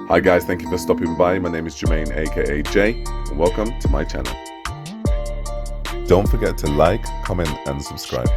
Hi guys, thank you for stopping by. My name is Jermaine, aka Jay, and welcome to my channel. Don't forget to like, comment and subscribe.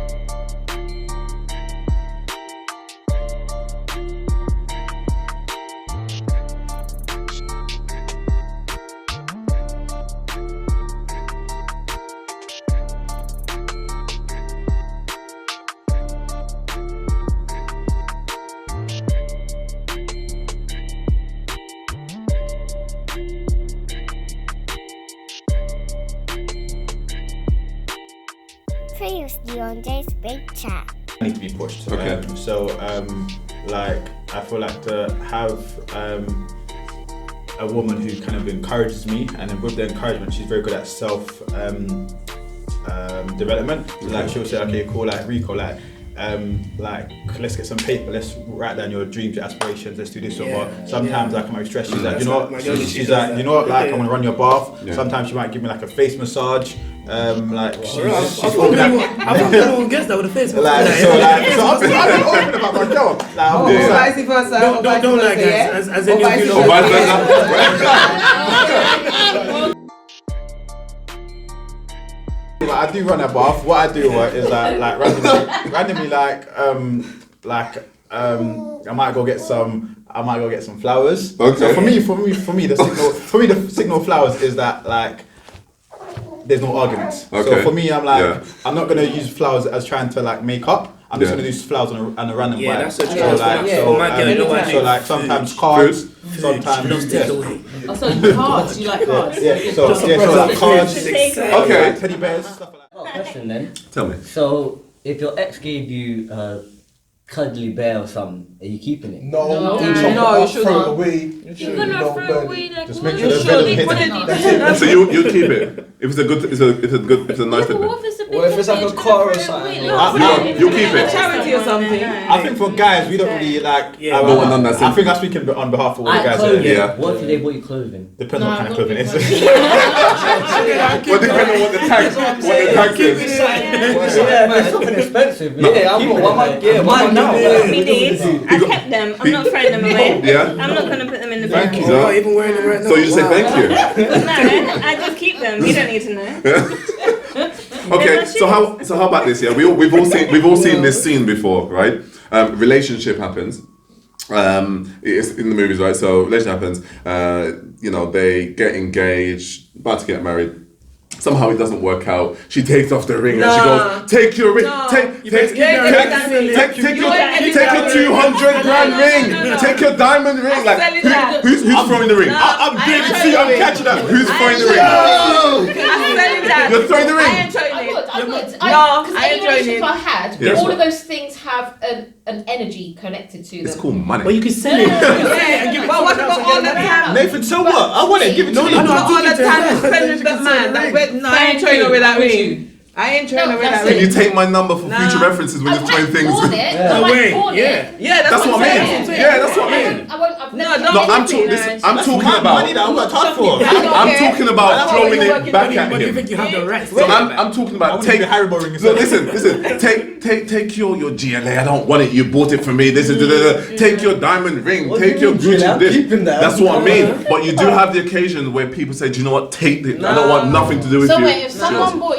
Previously on Jay's Big Chat. Need to be pushed. Okay. I feel like to have a woman who kind of encourages me, and then with the encouragement, she's very good at self development. Like she'll say, okay, cool, like Rico, like let's get some paper, let's write down your dreams, your aspirations, let's do this or what. Sometimes like I might be stressed, she's like, you know what, she's like, you know what, like I'm gonna run your bath. Yeah. Sometimes she might give me like a face massage. I thought anyone gets that with a face. So I'm being open about my job. Vice versa. Don't lie, guys. As any of you know. I do run a bath. What I do is randomly I might go get some flowers. Okay. So for me the signal of flowers is that like there's no arguments. Okay. So for me, I'm like, Yeah. I'm not gonna use flowers as trying to like make up. I'm just Yeah. gonna use flowers on a random vibe. That's a So like sometimes cards, sometimes Cards, you like cards? so like cards, Okay. teddy bears, stuff like that. Oh, question then. Tell me. So, if your ex gave you a cuddly bear or something, are you keeping it? No, you should throw it not. away. You're gonna throw away that Just one. make sure the venom hits. So you keep it. If it's a good, it's a nice Yeah, but bit. what if it's a big What if it's like a you're car or gonna throw it something? away? No, you keep it. Charity or something. I think for guys, we don't really like. Yeah. No one done that I think I'm speaking on behalf of all the And guys. clothing. Yeah. What if they bought you clothing? Depends on what kind of clothing it is. Well, depending on what the tag is. Yeah, it's something expensive. Yeah, I've got one now. Me needs. I kept them. I'm not throwing them away. Yeah. I'm not gonna put them in the Thank bin. you. I'm not even wearing them right now. So you say thank you. No, I just keep them. You don't need to know. Okay, so how about this? Yeah, we've all seen this scene before, right? Relationship happens. It's in the movies, right? So relationship happens. They get engaged, about to get married. Somehow it doesn't work out. She takes off the ring and she goes, "Take your ring, take your 200 grand ring, take your diamond ring." Like who's throwing the ring? I'm catching that. Who's throwing the ring? You're throwing the ring. I would. Because I any ain't relationship joining. I had, Yeah. all of those things have an energy connected to them. It's called money. But you can sell it. And give it But what about all the time? Nathan, so what? I want it. Give it to me. All the time spent with that man. No, I ain't throwing away that ring. I ain't throwing away that Can you ring. take my number for future references when you're throwing things? Born it. I Wait, born yeah. it. Yeah, That's what I mean. Yeah, that's what I mean. I've No, never don't No, I'm Anything, talking. no. I'm talking Money about. that I worked hard for. I'm talking about throwing it back at But do you him. think you have the right? So I'm talking about take. Haribo ring. No, listen. Take your GLA. I don't want it. You bought it for me. This is. Take your diamond ring. What Take do you your mean, Gucci. I'm This. keeping that. That's what I mean. But you do have the occasion where people say, "Do you know what? Take it. I don't want nothing to do with So you." wait, if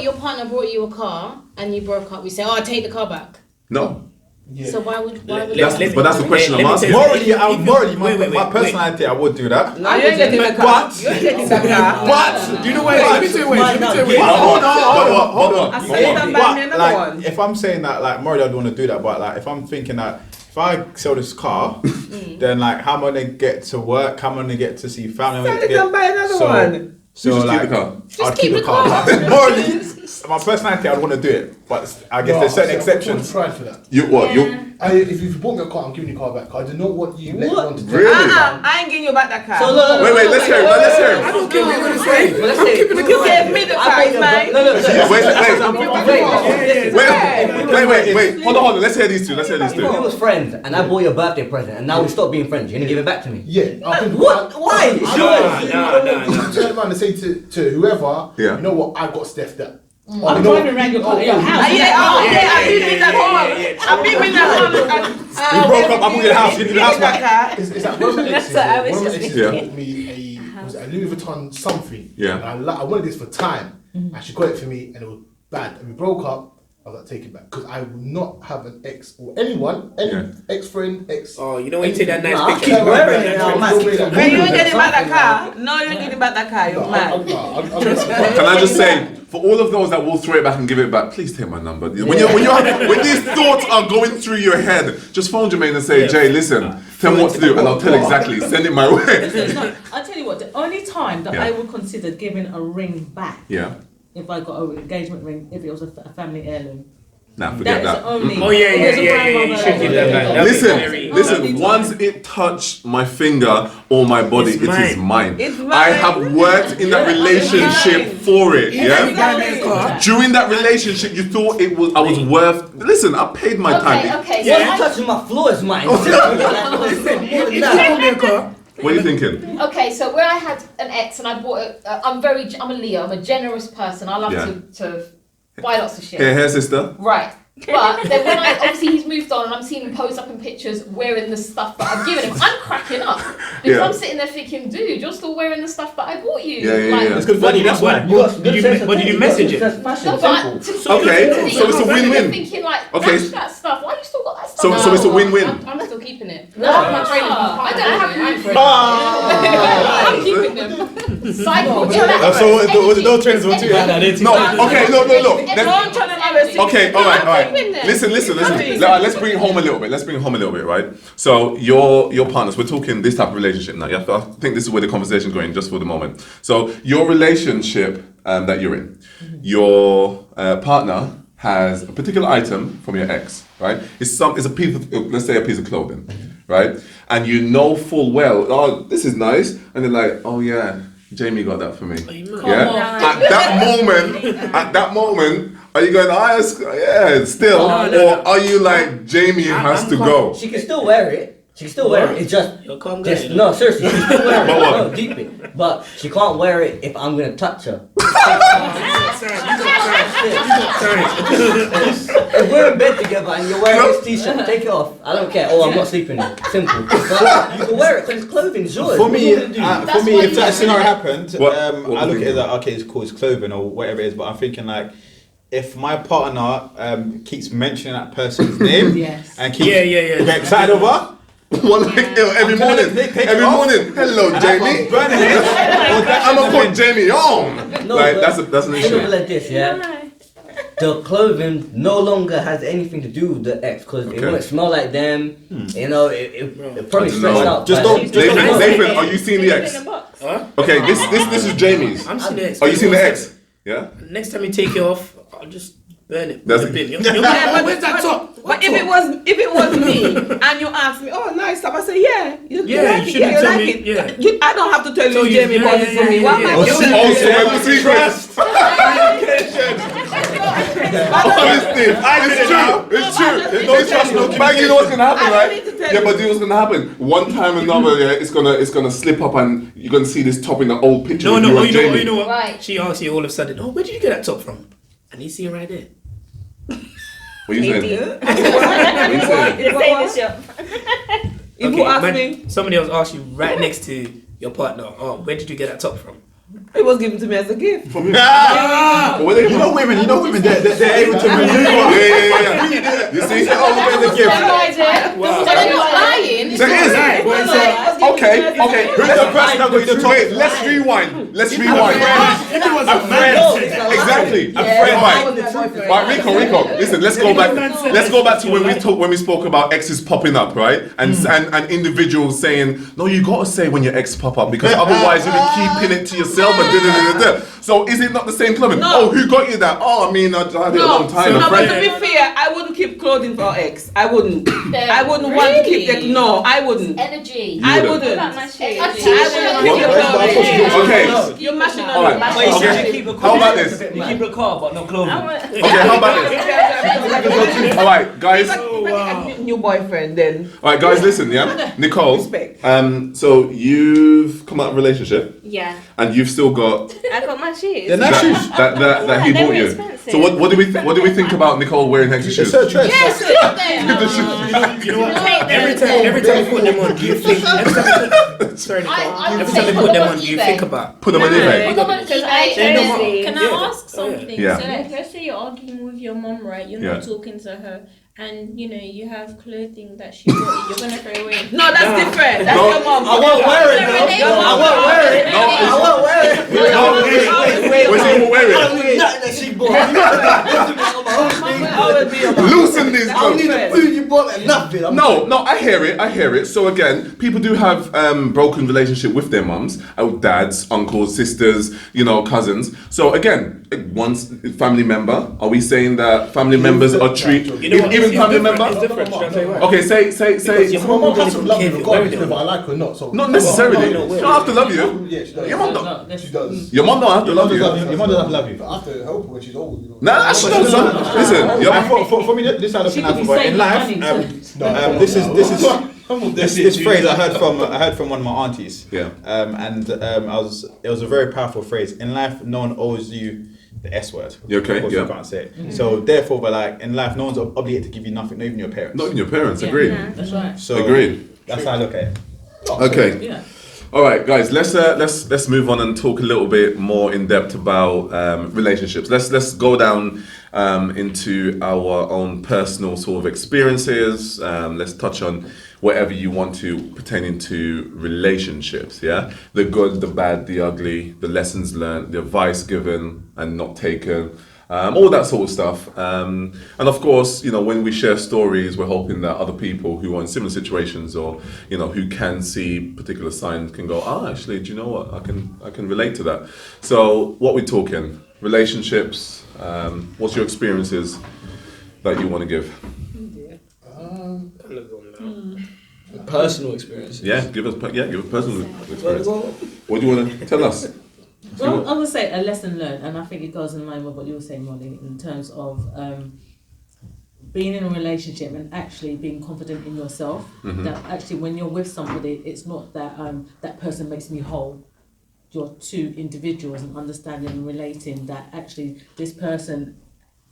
your partner brought you a car and you broke up, we say, "Oh, take the car back." No. So why would That's the question I'm asking. Morally, Wait, my personality, I would do that. No, you ain't getting the car. What? You ain't getting the car. What? Do you know why? Let me tell you why. Hold on. I say that buy me another one. Like, if I'm saying that, like, morally, I'd want to do that, but like, if I'm thinking that if I sell this car, then like, how am I gonna get to work? How am I gonna get to see family? Sell it and buy another one. So You just like, keep the car. I'd keep the car. Morally, my personality, I'd want to do it, but I guess there's certain exceptions. Try for that. You what? You If you bought me a car, I'm giving you a car back. I do not want you later on to take really? I ain't getting you back that car. So look, Wait, let's hear him. Let's hear him. I don't care what you're gonna say. Let's say, You gave me the car, man. Wait. Hold on. Let's hear these two. If we was friends and I bought your birthday present and now we stopped being friends, you're gonna give it back to me? Yeah. What? Why? It's yours. You turn around and say to whoever, Yeah. you know what, I got Stef that. I'm driving around your house. I've been in that home. I've been in that home. We broke up. I moved to the house. You need the house back. Is that one of my exes? what I was One of my just exes thinking. bought me a Louis Vuitton something. Yeah. And I wanted this for time. And she got it for me and it was bad. And we broke up. I was like, take it back. Because I would not have an ex or anyone, ex-friend, ex... Oh, you don't want to take that nice I picture. keep wearing it now. When you ain't getting back that car. No, you ain't getting back that car. You're mad. Can I just say, for all of those that will throw it back and give it back, please take my number. When these thoughts are going through your head, just phone Jermaine and say, Jay, listen, tell me what to do, and I'll tell exactly. Send it my way. No, I'll tell you what, the only time that I would consider giving a ring back, if I got an engagement ring, if it was a family heirloom. Nah, forget that. Is the only. Oh yeah. You should give that back. Listen. Once it touched my finger or my body, it is mine. I have worked in that relationship for it. Yeah. During that relationship, you thought I was worth. Listen, I paid my time. Okay. What's touching my floor is mine. What are you thinking? Okay, so where I had an ex and I bought I'm a Leo, I'm a generous person. I love to buy lots of shit. Here, sister. Right. But then when obviously he's moved on and I'm seeing him post up in pictures wearing the stuff that I've given him, I'm cracking up. Because I'm sitting there thinking, dude, you're still wearing the stuff that I bought you. That's good value, that's why. Did you message it? No, but okay, so it's a win-win. I'm thinking like, that stuff, why you still got that stuff? So it's a win-win. I'm still keeping it. No, my training. I don't have room for it. I'm keeping them. Cycle. So was it no trainers or two? No, okay, look. Don't tell them I was Okay, all right. Listen. Let's bring it home a little bit, right? So your partners, we're talking this type of relationship now. I think this is where the conversation is going, just for the moment. So your relationship that you're in, your partner has a particular item from your ex, right? It's a piece of, let's say, a piece of clothing, right? And you know full well, oh, this is nice, and they're like, oh yeah, Jamie got that for me. At that moment, are you going, still? Or are you like, Jamie has to go? She can still wear it. It's just no, seriously, she can still wear it. No, deep it. But she can't wear it if I'm gonna touch her. If we're in bed together and you're wearing this t-shirt, take it off. I don't care. Oh, I'm not sleeping in it. Simple. But you can wear it because it's clothing. It's yours. For me, if that scenario happened, I look at it like, okay, it's cool, it's clothing or whatever it is. But I'm thinking like, if my partner keeps mentioning that person's name and keeps getting excited over. Every morning. Hello, Jamie. I'm gonna put Jamie on. No, like that's an issue. Like this, the clothing no longer has anything to do with the ex because it won't smell like them. You know, it probably stressed out. Just don't. Nathan, are you seeing the ex? Okay, this is Jamie's. I'm seeing the ex. Are you seeing the ex? Yeah. Next time you take it off, I'll just burn it. Where's that top? But if it was me and you ask me, oh, nice stuff, I say, you like it, you like it. Yeah. I don't have to tell you, Jamie, bought it for me. Why am I It's true. But you know what's gonna happen, right? But you know what's gonna happen? One time or another, it's gonna slip up, and you're gonna see this top in the old picture. You know what? Right. She asks you all of a sudden, oh, where did you get that top from? And you see it right there. What are you saying? Somebody else asked you right next to your partner, oh, where did you get that top from? It was given to me as a gift. You know women, they're able to maneuver. Yeah. You see? The gift. So they're not lying. There is. Okay. Who's the person that got you the top? Wait, let's rewind. A friend. Exactly. A friend. Right, Rico. Listen, let's go back to when we spoke about exes popping up, right? And individuals saying, no, you gotta say when your ex pop up because otherwise you'll be keeping it to yourself. So is it not the same clothing? No. Oh, who got you that? Oh, I mean, I had it a long time. No, but to be fair, I wouldn't keep clothing for ex. I wouldn't. I wouldn't want to keep that. No, I wouldn't. Energy. I wouldn't. Okay. You're mashing on All right. You keep a car, How about this? You keep a car, but no clothing. Okay, how about this? All right, guys. New boyfriend then. All right, guys, listen, yeah? Nicole, so you've come out of a relationship. Yeah. And you've still got... I got my shoes. That he bought you. Expensive. So what do we think about Nicole wearing extra shoes? Yes, look You know what? Every time you put them on, do you think... Every time you put them on, do you think about... Put them on eBay. Can I ask something? Yeah. So let's say you're arguing with your mom, right? You're not talking to her. And you have clothing that she bought you, you're gonna throw away. No, that's different. That's your mom. I won't wear it though. I won't wear it. I won't wear it. Wait, where's he wear it? I don't need nothing that she bought. Loosen these I don't need the food you bought and nothing. No, I hear it. So again, people do have broken relationship with their mums, dads, uncles, sisters, cousins. So again, once family member, are we saying that family members are treated, even family member? It's different. Should I tell you why? Okay, say. Your My mum mum will has to love me care if you're regardless wearing whether I it. like her or not. So Not necessarily. She don't have to love you. Yeah, she does. Your mum No, She does. Your mum don't have to love you. Your mom doesn't love you. But I have to help her when she's old. Nah, she doesn't. Listen, your mum. For me, this side of She life, could be but in saving life, money. this phrase I heard from one of my aunties. Yeah. It was a very powerful phrase. In life, no one owes you the S word. You okay? Of course, Yeah. you can't say it. So therefore, but like in life, no one's obligated to give you nothing, not even your parents. Not even your parents. Agreed. That's right. So Agreed. That's how I look at it. Okay. Yeah. All right, guys. Let's move on and talk a little bit more in depth about relationships. Let's go down into our own personal sort of experiences. Let's touch on whatever you want to pertaining to relationships. Yeah, the good, the bad, the ugly, the lessons learned, the advice given and not taken. All that sort of stuff. And of course, when we share stories, we're hoping that other people who are in similar situations or, who can see particular signs can go, actually, do you know what? I can relate to that. So what we're talking, relationships, what's your experiences that you want to give? Personal experiences. Yeah, give us personal experience. What do you want to tell us? Well, I would say a lesson learned, and I think it goes in line with what you were saying, Molly, in terms of being in a relationship and actually being confident in yourself. Mm-hmm. That actually, when you're with somebody, it's not that that person makes me whole. You're two individuals, and understanding and relating that actually this person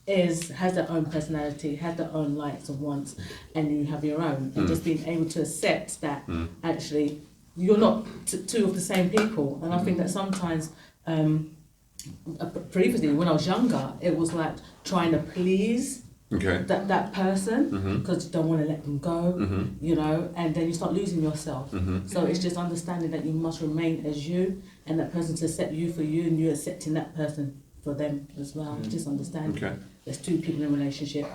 has their own personality, has their own likes and wants, and you have your own, and just being able to accept that actually you're not two of the same people. And I think that sometimes previously when I was younger, it was like trying to please that person because you don't want to let them go, and then you start losing yourself. So it's just understanding that you must remain as you, and that person to accept you for you, and you accepting that person for them as well. Just understanding there's two people in a relationship.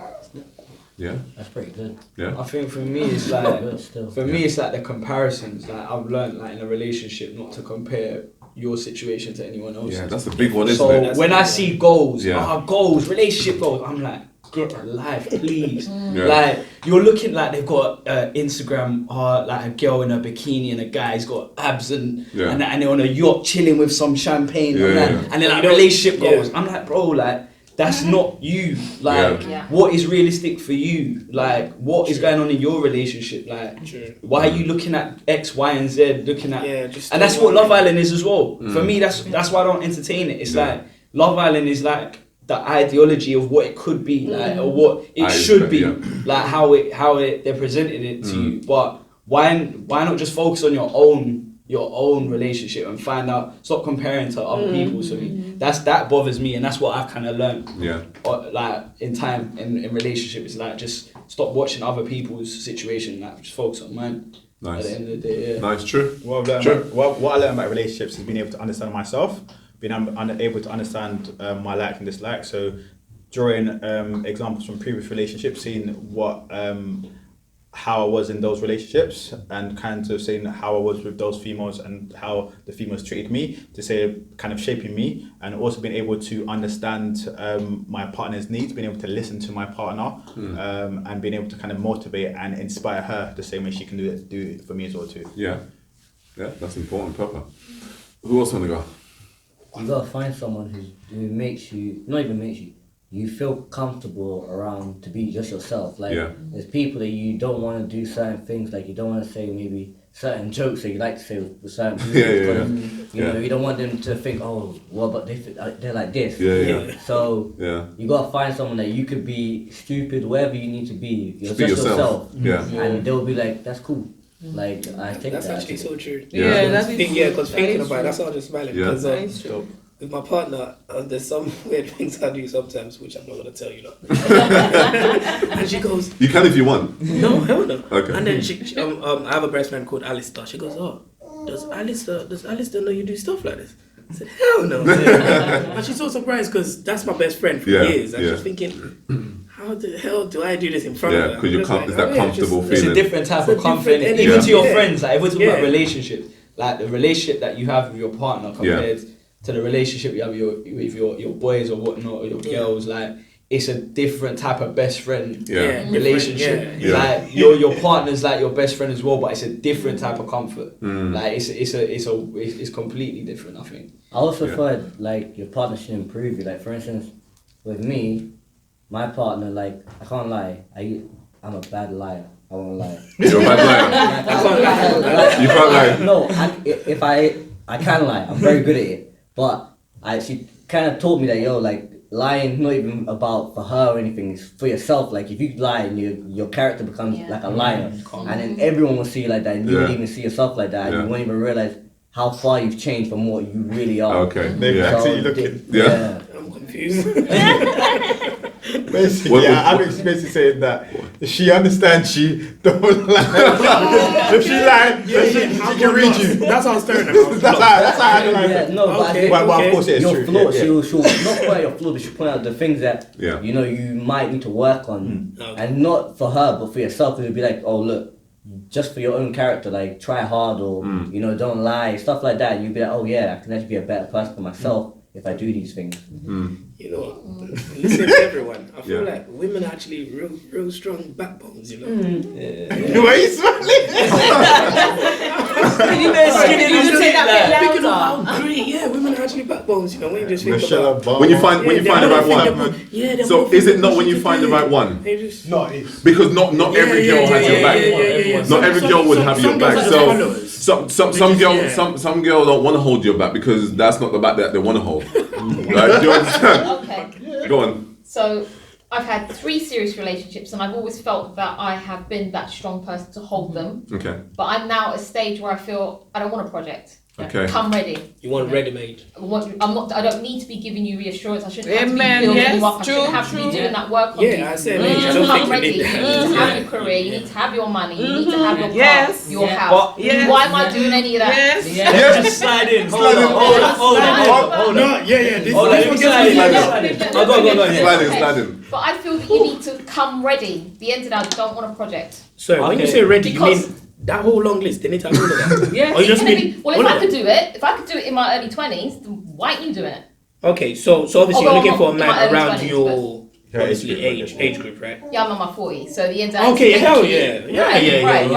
Yeah, that's pretty good. Yeah, I think for me it's like it's like the comparisons. Like I've learned in a relationship not to compare your situation to anyone else. Yeah, that's a big one, isn't it? So when I see goals, relationship goals, I'm like, get a life, please. Like you're looking like they've got Instagram, like a girl in a bikini and a guy's got abs and they're on a yacht chilling with some champagne and then like relationship goals. I'm like, bro, like that's not you. Like what is realistic for you? Like what is going on in your relationship? Like why are you looking at X, Y, and Z? Looking at and that's what Love Island is as well. For me, that's why I don't entertain it. It's like Love Island is like the ideology of what it could be, like or what it should be, like how they're presenting it to you. But why not just focus on your own relationship and find out, stop comparing to other people. So that bothers me, and that's what I kind of learned. Like in time in relationship, it's like just stop watching other people's situation, like just focus on mine. Nice. At the end of the day, Nice, true. What I learned about relationships is being able to understand myself, being able to understand my likes and dislikes. So drawing examples from previous relationships, seeing what how I was in those relationships, and kind of seeing how I was with those females and how the females treated me, to say kind of shaping me, and also being able to understand my partner's needs, being able to listen to my partner, and being able to kind of motivate and inspire her the same way she can do it for me as well too. Yeah, that's important, proper. Who else want to go? You gotta find someone who makes you, not even makes you, you feel comfortable around to be just yourself. Like there's people that you don't want to do certain things, like you don't want to say maybe certain jokes that you like to say with certain people. You know, you don't want them to think, oh, well, but they're like this. So you gotta find someone that you could be stupid, wherever you need to be. You're just yourself. And they'll be like, that's cool. Like I think that's actually so true. Because thinking about it, that's how I'm just smiling. Because with my partner, there's some weird things I do sometimes, which I'm not gonna tell you now. And she goes, "You can if you want." No, hell no. Okay. And then she I have a best friend called Alistair. She goes, "Oh, does Alistair know you do stuff like this?" I said, "Hell no." And she's so surprised because that's my best friend for years. And she's thinking, how the hell do I do this in front of her? Because it's that comfortable feeling. It's a different type of confidence. Even to your friends, like if we're talking about relationships, like the relationship that you have with your partner compared to the relationship you have with your boys or whatnot, or your girls, like it's a different type of best friend relationship. Like your partner's like your best friend as well, but it's a different type of comfort. Like it's completely different, I think. I also thought like your partner should improve you. Like for instance, with me, my partner, like I can't lie, I'm a bad liar. I won't lie. You're a bad liar. You can't lie. No, I can lie. I'm very good at it. But she kind of taught me that like lying not even about for her or anything. It's for yourself. Like if you lie, and your character becomes like a liar, and then everyone will see you like that, and you won't even see yourself like that, and you won't even realize how far you've changed from what you really are. Okay. Maybe I see you looking. I'm confused. Basically, I'm basically saying that she understands she don't lie. If she lied, she can read you. That's how I'm staring at her. That's how I like. No, but of course it's your true. flaws, she'll not point out your flaws, but she'll point out the things that you know you might need to work on, and not for her, but for yourself. It'll be like, oh look, just for your own character, like try hard, or you know, don't lie, stuff like that. You'll be like, oh yeah, I can actually be a better person for myself if I do these things. You know, listen to everyone. I feel like women are actually real strong backbones, you know. Why are you smiling? Can you take that bit Speaking of how great, women are actually backbones, you know. When you just think about when you find the right one. So is it not when you find the right one? No, it's because not every girl has your back. Not every girl would have your back. So some girls don't want to hold your back because that's not the back that they want to hold. Right? Do you understand? Okay. Go on. So I've had 3 serious relationships, and I've always felt that I have been that strong person to hold them. Okay. But I'm now at a stage where I feel I don't want a project. Okay. Come ready. You want ready-made. I don't need to be giving you reassurance. I shouldn't have to be Amen, building yes, you up. I true, shouldn't have to be doing that work on you. I said, You need I to don't come think ready. we need You that. need to have your career. You need to have your money. You need to have your car, Yes. your house. Yes. Why am I doing any of that? Yes. Just slide in. Hold on. No, this Hold on, slide in. Go. Slide in. But I feel that you need to come ready. The end of that, I don't want a project. So when you say ready, you mean that whole long list? They need to have all of that. Yeah. Or you just mean Well, if I could do it in my early 20s, then why don't you do it? Okay, so obviously you're looking for a in my man early around 20s, your obviously age group, right? Yeah, I'm in my 40s, so the end of that. Okay, hell yeah. Right.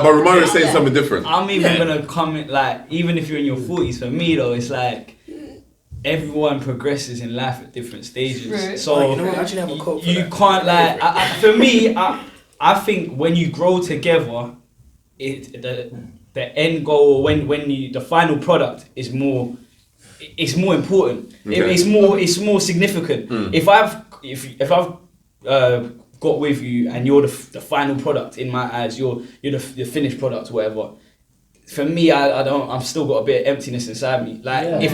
But Romario is saying something different. I'm even gonna comment, like, even if you're in your 40s, for me though, it's like everyone progresses in life at different stages. True. So you know what? I actually have a quote for you that. can't like. For me, I think when you grow together, the end goal, when the final product is more. It's more important. Okay. It's more significant. If I've got with you and you're the final product in my eyes, you're the finished product, whatever. For me, I've still got a bit of emptiness inside me. Like if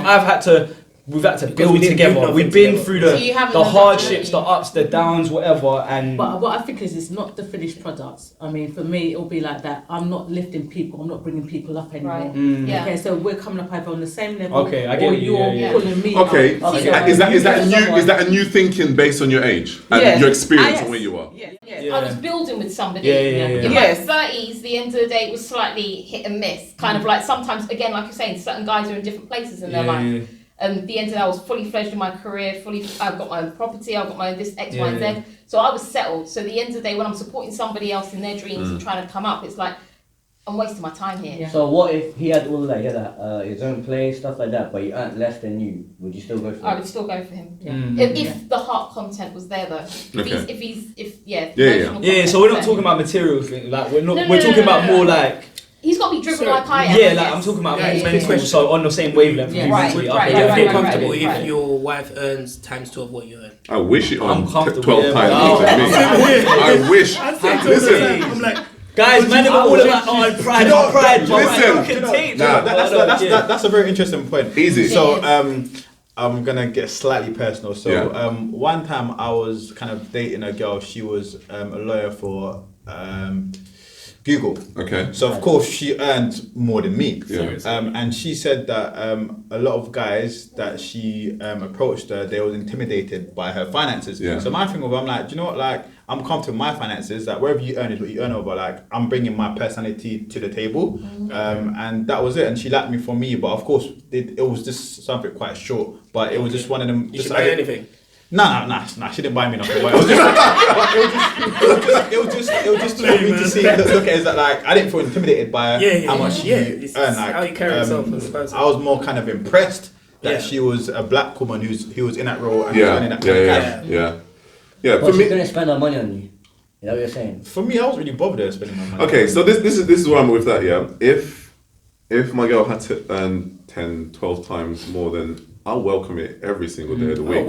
we've had to build together. We've been through the hardships, the ups, the downs, whatever. And but what I think is, it's not the finished products. I mean, for me, it'll be like that. I'm not lifting people. I'm not bringing people up anymore. Right. Yeah. Okay, so we're coming up either on the same level. Okay, I get or it, you're pulling me Okay. up. Is that a new thinking based on your age and your experience and where you are? I was building with somebody. Yeah. In my 30s, the end of the day, it was slightly hit and miss. Kind of like sometimes, again, like you're saying, certain guys are in different places in their life. And the end of that, I was fully fledged in my career, I've got my own property, I've got my own this X, Y, and Z. So I was settled. So the end of the day, when I'm supporting somebody else in their dreams and trying to come up, it's like, I'm wasting my time here. So what if he had all of that, he had his own place, stuff like that, but he earned less than you? Would you still go for him? I would still go for him. If the heart content was there though. Yeah, so we're not talking about material things. Like we're talking about more like. He's got to be driven like I am. Yeah, like I'm talking about mental, so on the same wavelength. Right. I feel comfortable if your wife earns times 12 what you earn. I wish it earned 12 times more than me. I wish. Listen. I'm like, guys, man, they're all about pride. Listen. That's a very interesting point. Easy. So I'm gonna get slightly personal. So one time I was kind of dating a girl. She was a lawyer for Google. Okay. So of course she earned more than me. Yeah. And she said that a lot of guys that she approached her, they was intimidated by her finances. Yeah. So my thing was, I'm like, do you know what? Like, I'm comfortable with my finances. That wherever you earn is what you earn over. Like, I'm bringing my personality to the table. And that was it. And she liked me for me. But of course, it was just something quite short. But it was just one of them. You should buy anything. Nah. She didn't buy me nothing. But it was just for me to see. Look at it, is that like I didn't feel intimidated by how much you earn. Like, how you carry yourself as a person. I was more kind of impressed that she was a black woman who was in that role and earning that kind of cash. Yeah. But she's gonna spend her money on you. You know what you're saying? For me, I was really bothered at spending my money. Okay, so this is where I'm with that. Yeah, if my girl had to earn 10, 12 times more than. I'll welcome it every single day of the week.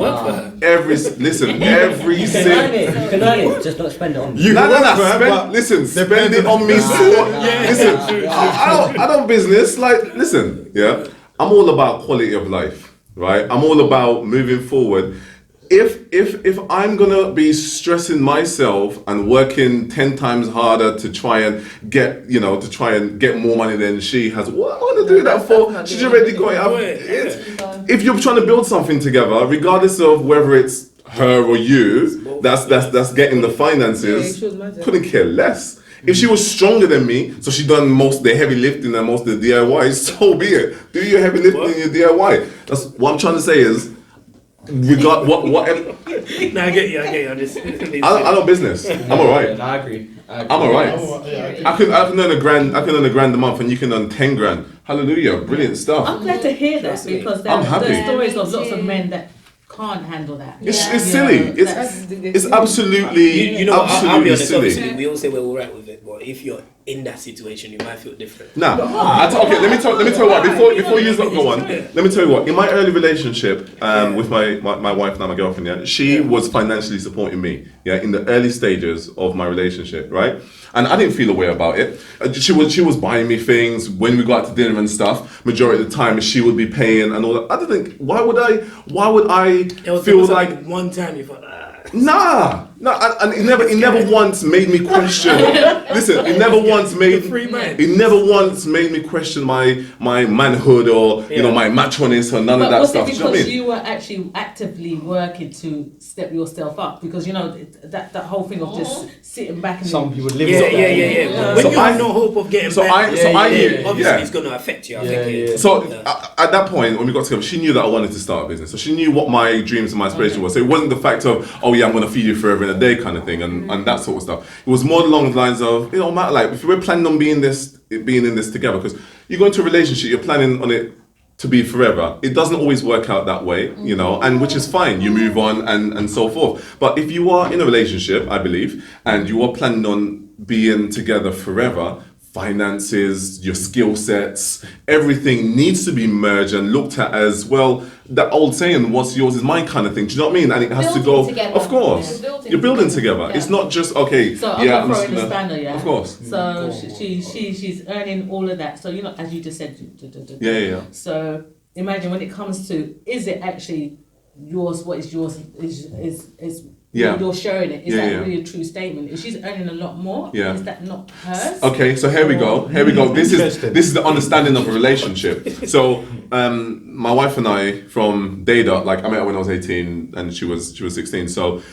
Every single. You can earn it, just don't spend it on me. Spend it on me. Listen, I don't business. Like, listen, yeah. I'm all about quality of life, right? I'm all about moving forward. If I'm gonna be stressing myself and working 10 times harder to try and get more money than she has, what I want to do that for? She's already going up. If you're trying to build something together, regardless of whether it's her or you, that's getting the finances. Couldn't care less. If she was stronger than me, so she done most of the heavy lifting and most of the DIY, so be it. Do your heavy lifting and your DIY. That's what I'm trying to say is. Whatever. I get you. I don't business. I'm alright. I agree. I'm alright. I can earn a grand. I can earn a grand a month, and you can earn 10 grand. Hallelujah! Brilliant stuff. I'm glad to hear that because there's stories of lots of men that can't handle that. It's silly. It's absolutely. You know, I'll be honest. Silly. Obviously, we all say we're all right with it, but if you're in that situation, you might feel different. Okay, let me tell you what. Before you go on, let me tell you what. In my early relationship with my wife, now my girlfriend, she was financially supporting me. In the early stages of my relationship, right? And I didn't feel a way about it. She was buying me things when we got out to dinner and stuff. Majority of the time, she would be paying and all that. I didn't think. Why would I feel like one time you thought. Nah, and it never once made me question. Listen, it never once made me question my manhood or my macho-ness or none of that stuff. Was it because you were actually actively working to step yourself up? Because that whole thing of just sitting back and some people live. Yeah. When you have no hope of getting back, obviously it's going to affect you. I think. So at that point when we got together, she knew that I wanted to start a business. So she knew what my dreams and my aspiration was. So it wasn't the fact of I'm going to feed you forever and a day kind of thing and that sort of stuff. It was more along the lines of, it don't matter, like if we're planning on being in this together, because you go into a relationship, you're planning on it to be forever. It doesn't always work out that way, and which is fine. You move on and so forth. But if you are in a relationship, I believe, and you are planning on being together forever, finances, your skill sets, everything needs to be merged and looked at as well. That old saying, what's yours is mine kind of thing. Do you know what I mean? And it has to go. Together. Of course. You're building together. Yeah. It's not just, okay. So I'm going to throw in the spanner, Of course. So she's earning all of that. So, as you just said. Yeah. So imagine when it comes to, is it actually yours, what is yours is you're sharing it. Is that really a true statement? If she's earning a lot more, is that not hers? Okay, so here we go. This is the understanding of a relationship. So my wife and I from day dot, like I met her when I was 18 and she was 16. So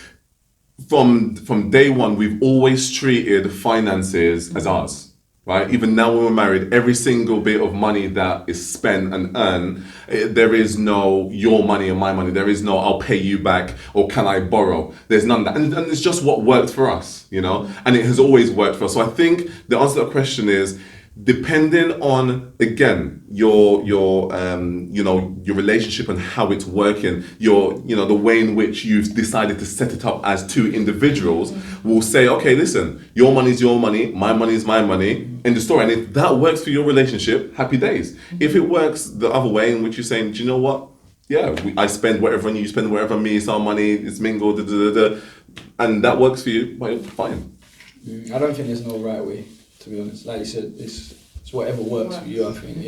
from day one, we've always treated finances as ours. Right? Even now when we're married, every single bit of money that is spent and earned, there is no your money and my money. There is no I'll pay you back or can I borrow. There's none of that. And it's just what worked for us, And it has always worked for us. So I think the answer to that question is depending on, again, your your relationship and how it's working, the way in which you've decided to set it up as two individuals, will say, okay, listen, your money is your money, my money is my money, in the story. And if that works for your relationship, happy days. If it works the other way, in which you're saying, do you know what? Yeah, I spend whatever and you spend whatever, me, it's our money, it's mingled, and that works for you, well, fine. I don't think there's no right way, to be honest. Like you said, it's whatever works for you, I think.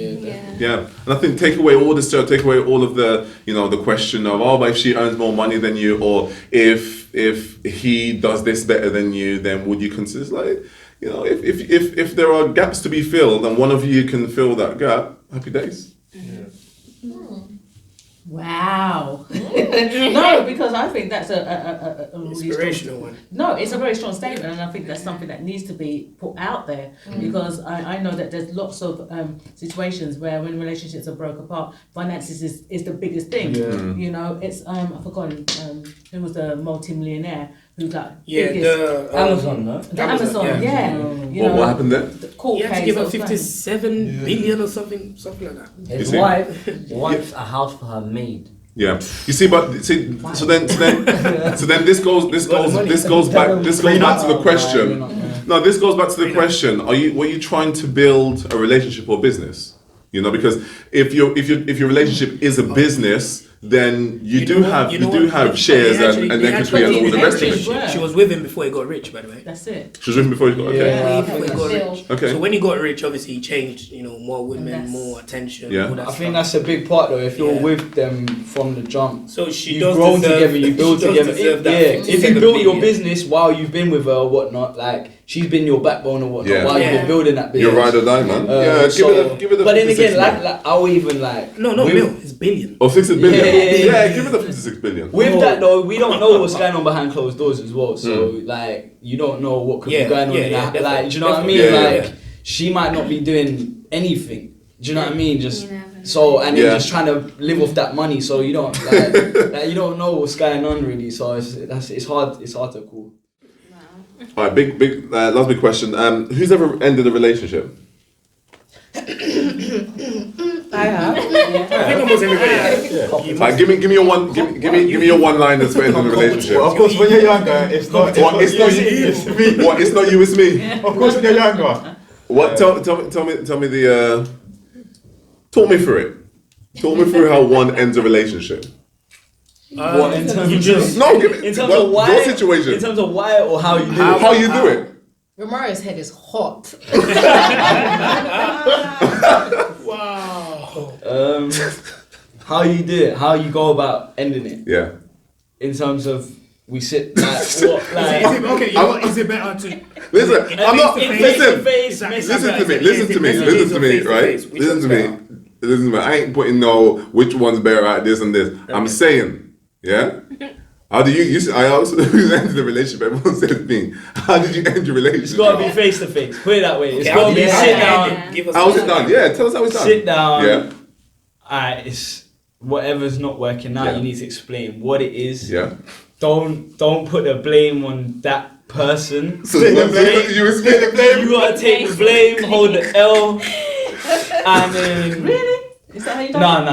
Yeah, and I think take away all of the, the question of, but if she earns more money than you, or if he does this better than you, then would you consider, like, if there are gaps to be filled and one of you can fill that gap, happy days. Wow. No, because I think that's a really inspirational one. No, it's a very strong statement, and I think that's something that needs to be put out there, because I know that there's lots of situations where when relationships are broke apart, finances is the biggest thing. It's I've forgotten who was the multi-millionaire who got biggest Amazon, no? The Amazon, yeah. What happened there? The court he had to case give up of 57 billion or something like that. His wife wants a house for her maid. Yeah, you see, but so then this goes back to the question. No, this goes back to the question. Were you trying to build a relationship or business? Because if your relationship is a business, then you do have shares and equity and all the rest of it. She was with him before he got rich, by the way. That's it. She was with him before he got rich. Okay. So when he got rich, obviously he changed. More women, more attention. Yeah. All that I think that's a big part though. If you're with them from the jump, so you've grown together, you build together. If you built your business while you've been with her or whatnot, like she's been your backbone or whatnot while you've been building that business. You're ride or die, man. Give it the. But then again, like I'll even like. No, mil. It's billion. Oh, 60 billion. Yeah, give it the 56 billion. With that though, we don't know what's going on behind closed doors as well. So like, you don't know what could be going on in that. Like, do you know what I mean? She might not be doing anything. Do you know what I mean? Just so, and then just trying to live off that money. So you don't you don't know what's going on really. So it's hard to call. Wow. All right, big last big question. Who's ever ended a relationship? I have. I think almost everybody has. Like, give me your one. Give me your one-liners for ending a relationship. Well, of course, when you're younger, it's not you, it's me. What? It's not you, it's me. Of course, when you're younger. What? Tell me the. Talk me through it. Talk me through how one ends a relationship. What in terms of your situation. In terms of why or how you do it. How you do it. Romario's head is hot. Wow. How you do it? How you go about ending it? Yeah. In terms of we sit like what like. Is it better to listen? I'm not. Listen to me. Right? Listen to me. I ain't putting no which one's better at this and this. Okay. I'm saying, yeah. How do you? I also ended the relationship. Everyone says me. How did you end your relationship? It's got to be face to face. Put it that way. It's got to be sit down. How was it done? Yeah, tell us how it's done. Sit down. Yeah. Alright, it's whatever's not working out. You need to explain what it is. Yeah. Don't put the blame on that person. So you explain the blame. You gotta take the blame, hold the L, and then. Really? Is that how you do it? No,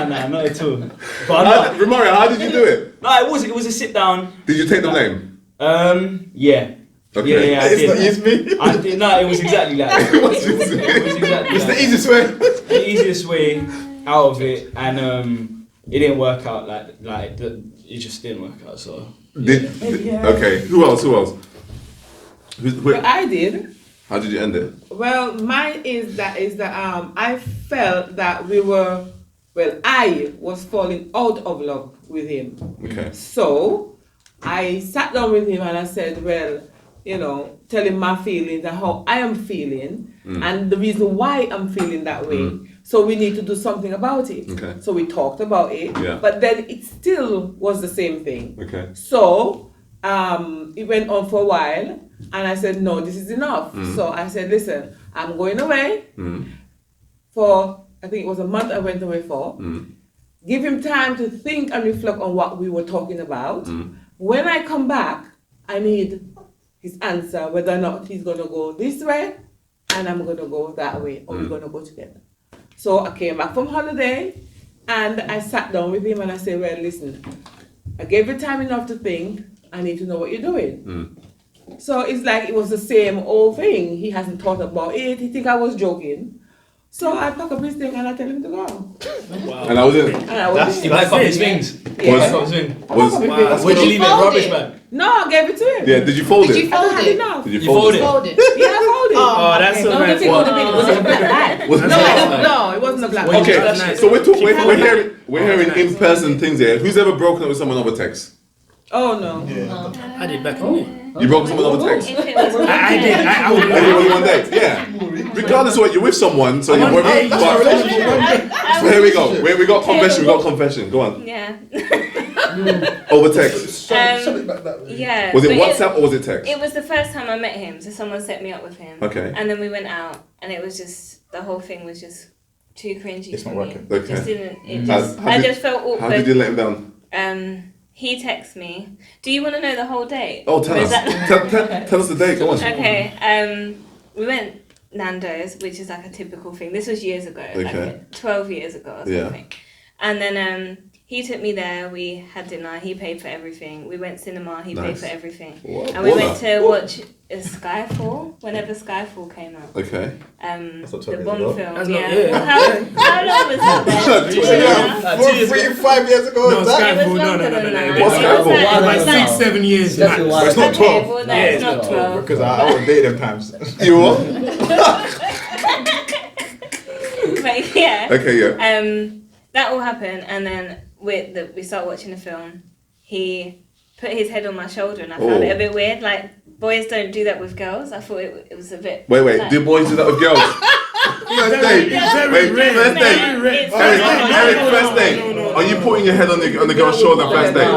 not at all. But Romario, how did you do it? No, it was a sit down. Did you take the blame? Yeah. Okay. Yeah, I did. It's not me. I did. No, it was exactly that. It's the easiest way. The easiest way out of it, and it didn't work out like it just didn't work out. So. Okay. Who else? Well, I did. How did you end it? Well, mine is that I felt that I was falling out of love with him. Okay. So I sat down with him and I said, well, tell him my feelings and how I am feeling and the reason why I'm feeling that way. So we need to do something about it. Okay. So we talked about it, but then it still was the same thing. Okay. So it went on for a while and I said, no, this is enough. So I said, listen, I'm going away for, I think it was a month I went away for. Give him time to think and reflect on what we were talking about. When I come back, I need his answer whether or not he's gonna go this way and I'm gonna go that way, or we're gonna go together. So I came back from holiday and I sat down with him and I said, well, listen, I gave you time enough to think. I need to know what you're doing. So it's like it was the same old thing. He hasn't thought about it. He think I was joking. So I pack up his thing and I tell him to go. Wow. And I was in. You pack up his things. Would you leave it rubbish bag? No, I gave it to him. Yeah, did you fold it? Did you fold it? Did you fold it? Yeah, I folded it. Oh, that's so nice. Was it a black bag? No, it wasn't a black bag. Okay, so we're hearing in-person things here. Who's ever broken up with someone over text? Oh no. I did back in the day. You broke someone over text? I did. I would Everyone one day. Yeah. Regardless of what you're with someone, so you're worried. So here we go. We got confession. We got confession. Go on. Yeah. Over text. Yeah. Was it WhatsApp or was it text? It was the first time I met him, so someone set me up with him. Okay. And then we went out, and it was just the whole thing was just too cringy. It's not working. Okay. Just didn't. It just. I just felt awkward. How did you let him down? He texted me. Do you want to know the whole date? Oh, tell us. Tell us the date. Go on. Okay. We went Nando's, which is like a typical thing. This was years ago, like 12 years ago or something. And then he took me there. We had dinner. He paid for everything. We went cinema. He paid for everything. And we went to watch Skyfall. Whenever Skyfall came out. Okay. The Bond film. That's Yeah. How long was that? 4, 3, 5 years ago. No, Skyfall. No. What's Skyfall? Like 6, 7 years. But it's not 12. Well, no, it's not 12. Because I would date them times. You what? But yeah. Okay, yeah. That all happened, and then we start watching the film. He put his head on my shoulder, and I found it a bit weird. Like, boys don't do that with girls. I thought it was a bit. Wait. Like, Do boys do that with girls? First date. First date. Eric, first date. Are you putting your head on the girl's shoulder first date?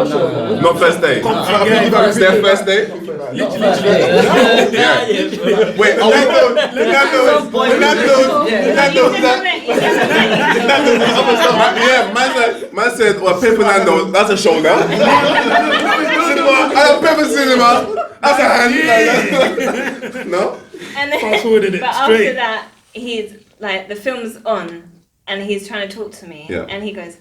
Not first date. Stef, first date? Yeah. Wait, man said, well, Pepper Nando, that's a shoulder. Cinema, that's a hand. No? And then, but after that, he's like, the film's on, and he's trying to talk to me, and he goes,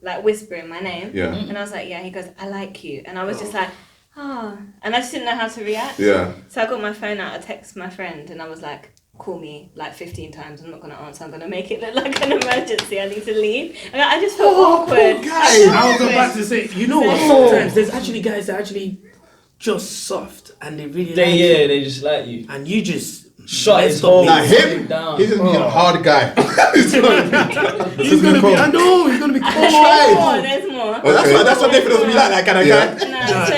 like whispering my name, and I was like, he goes, I like you, and I was just like, and I just didn't know how to react. So I got my phone out, I texted my friend, and I was like, call me like 15 times, I'm not going to answer, I'm going to make it look like an emergency, I need to leave. And I just felt awkward. I was about to say, you know what, sometimes there's actually guys that are actually just soft, and they really like you. They just like you. And you just shut his whole him down. He's a hard guy. He's gonna be. I know he's gonna be. There's more. That's what they feel be like that kind of guy. No, so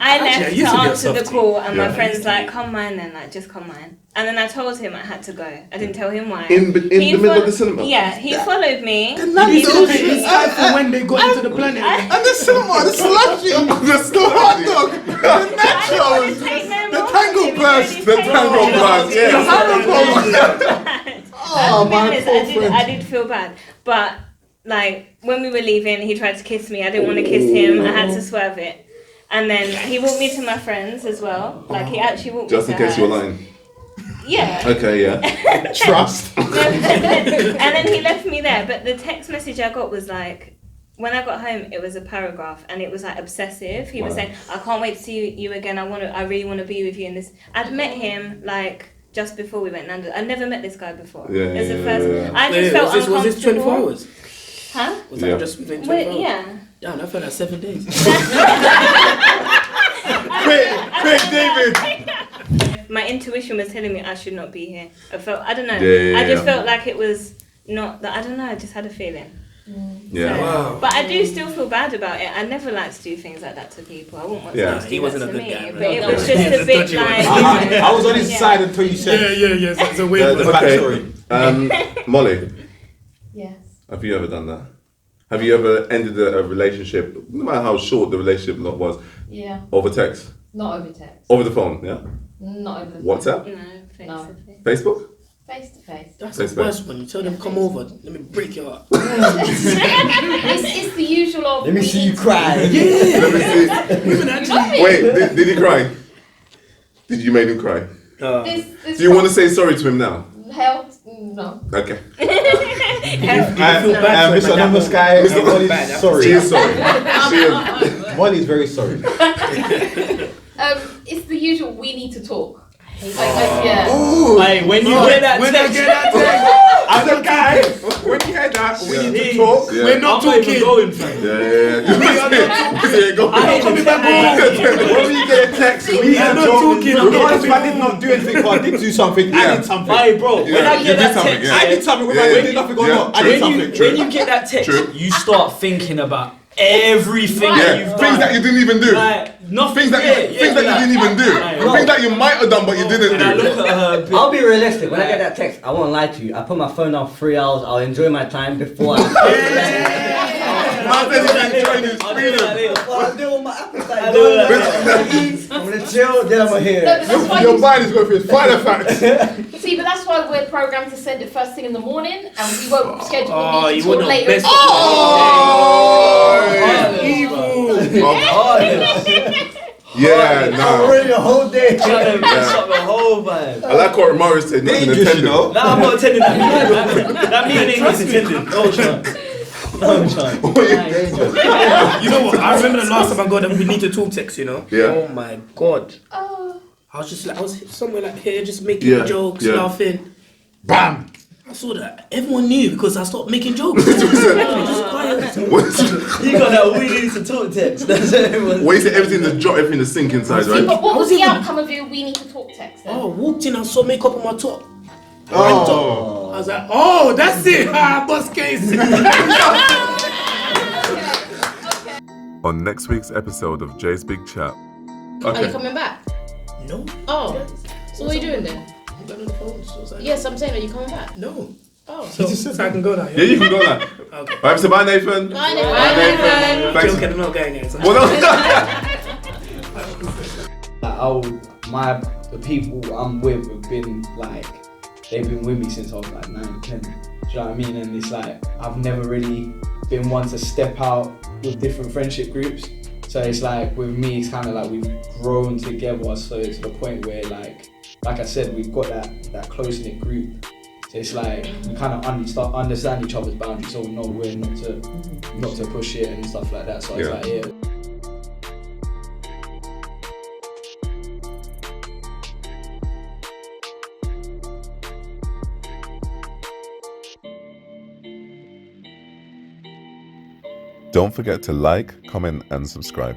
I left to answer the call, and my friend's like, "Come mine then, like just come mine." And then I told him I had to go. I didn't tell him why. In the middle of the cinema. Yeah, he followed me. It's time for when they got into the planet. And the cinema, the slushy, the hot dog, the nachos, the tango burst, the tango burst. Oh my God. I did feel bad, but like when we were leaving, he tried to kiss me. I didn't want to kiss him. I had to swerve it, and then he walked me to my friends as well. Like he actually walked just me in to case you were lying. Yeah. Okay, yeah. Trust. And then he left me there. But the text message I got was like, when I got home, it was a paragraph, and it was like obsessive. He was saying, "I can't wait to see you again. I really want to be with you." In this, I'd met him like just before we went Nando's. I'd never met this guy before. It's the first. I just felt uncomfortable. Was this 24 hours? Huh? Was that just within 24 hours? Yeah. Damn, I felt like 7 days. Quick, David. My intuition was telling me I should not be here. I don't know. I just felt like it was not that. I don't know. I just had a feeling. Yeah. So, Wow. But I do still feel bad about it. I never like to do things like that to people. I wouldn't want someone to He do wasn't that a to good me. guy, But it was just a bit like. I was on his side until you said. Yeah. So it's a weird the backstory. Molly. Yes. Have you ever done that? Have you ever ended a relationship, no matter how short the relationship was, over text? Not over text. Over the phone, yeah? Not over the phone. WhatsApp? No, face-to-face. Facebook? Face to face. That's the worst one. You tell them, come over, let me break your heart. It's the usual of. Let me see you cry. Let me see. Wait, did he cry? Did you make him cry? This Do you want to say sorry to him now? Hell, no. Okay. Mr. Number Sky, Molly's sorry. She is sorry. Molly's very sorry. It's the usual. We need to talk. Yeah. Hey, when you get that text, I'm the guy. When you hear that, we need to talk. We're not talking. Going, fam. We are not talking. Coming back home. When we get a text, we are not talking. Because I did not do anything, but I did do something. I did something. Hey, bro. When I get that text, I did something. Whether I did nothing or not, I did something. When you get that text, you start thinking about everything that you've done. Things that you didn't even do. Nothing. Things that you didn't even do. Things that you might have done but you didn't do. I'll be realistic. When I get that text, I won't lie to you. I put my phone off 3 hours. I'll enjoy my time before I. Man says he's enjoying his freedom. I'll do all my appetite. I'm gonna chill. Then I'm gonna hear it. Your mind is going through its final facts. See, but that's why we're programmed to send it first thing in the morning, and we won't schedule Oh, the you meeting would till know later. best. Yeah, no. I'm ready the whole day. Trying to mess up the whole vibe. I like what Romario said. Not Dangerous, you know. Nah, I'm not attending that meeting. That meeting is attended. No chance. No chance. You know what? I remember the last time I got a we need to talk text, you know? Yeah. Oh my god. I was somewhere like here just making jokes, laughing. Bam! I saw that. Everyone knew because I stopped making jokes. Just quiet. You got that we need to talk text. That's everyone. What is it? Everything to drop, everything to sink inside, right? But what was the outcome of your we need to talk text then? Oh, walked in and saw makeup on my top. Oh. I was like, oh, that's it. Boss case. On next week's episode of Jay's Big Chat. Are you coming back? No. Oh. So what are you doing then? I'm going on the phone. So Yes, I'm saying, are you coming back? No. Oh. So I can go now. Yeah, you can go now. Okay. Alright, so bye, Nathan. Bye, Nathan. Thanks. Joking, I'm not going there. The people I'm with have been like, they've been with me since I was like 9, 10. Do you know what I mean? And it's like, I've never really been one to step out with different friendship groups. So it's like, with me, it's kind of like we've grown together. So it's to the point where like I said, we've got that close-knit group. So it's like, we kind of start understand each other's boundaries, so we know where not to push it and stuff like that. So it's like, yeah. Don't forget to like, comment, and subscribe.